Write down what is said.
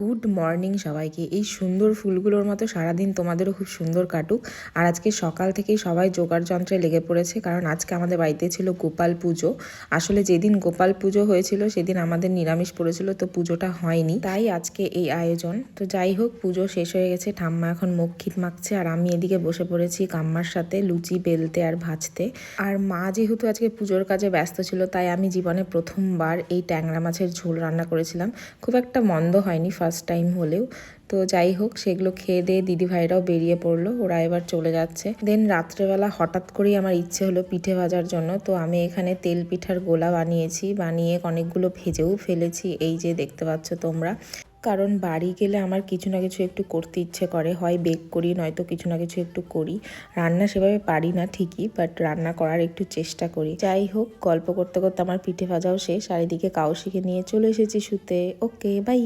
Good morning সবাইকে। এই সুন্দর ফুলগুলোর মতো সারাদিন তোমাদেরও খুব সুন্দর কাটুক। আর আজকে সকাল থেকেই সবাই জোগাড় যন্ত্রে লেগে পড়েছে, কারণ আজকে আমাদের বাড়িতে ছিল গোপাল পুজো। আসলে যেদিন গোপাল পুজো হয়েছিল সেদিন আমাদের নিরামিষ পড়েছিল, তো পুজোটা হয়নি, তাই আজকে এই আয়োজন। তো যাই হোক, পুজো শেষ হয়ে গেছে, ঠাম্মা এখন মুখ খিট মাখছে আর আমি এদিকে বসে পড়েছি কাম্মার সাথে লুচি বেলতে আর ভাজতে। আর মা যেহেতু আজকে পুজোর কাজে ব্যস্ত ছিল, তাই আমি জীবনে প্রথমবার এই ট্যাংরা মাছের ঝোল রান্না করেছিলাম। খুব একটা মন্দ হয়নি ফার্স্ট টাইম হলেও। তো যাই হোক, সেগুলো খেয়ে দিয়ে দিদিভাইরাও বেরিয়ে পড়লো, ওরা এবার চলে যাচ্ছে। দেন রাত্রেবেলা হঠাৎ করেই আমার ইচ্ছে হলো পিঠে ভাজার জন্য। তো আমি এখানে তেল পিঠার গোলা বানিয়েছি, বানিয়ে অনেকগুলো ভেজেও ফেলেছি, এই যে দেখতে পাচ্ছ তোমরা। কারণ বাড়ি গেলে আমার কিছু না কিছু একটু করতে ইচ্ছে করে, হয় বেক করি নয়তো কিছু না কিছু একটু করি। রান্না সেভাবে পারি না ঠিকই, বাট রান্না করার একটু চেষ্টা করি। যাই হোক, গল্প করতে করতে আমার পিঠে ভাজাও শেষ, আর এদিকে কাউশিকে নিয়ে চলে এসেছি শুতে। ওকে, বাই।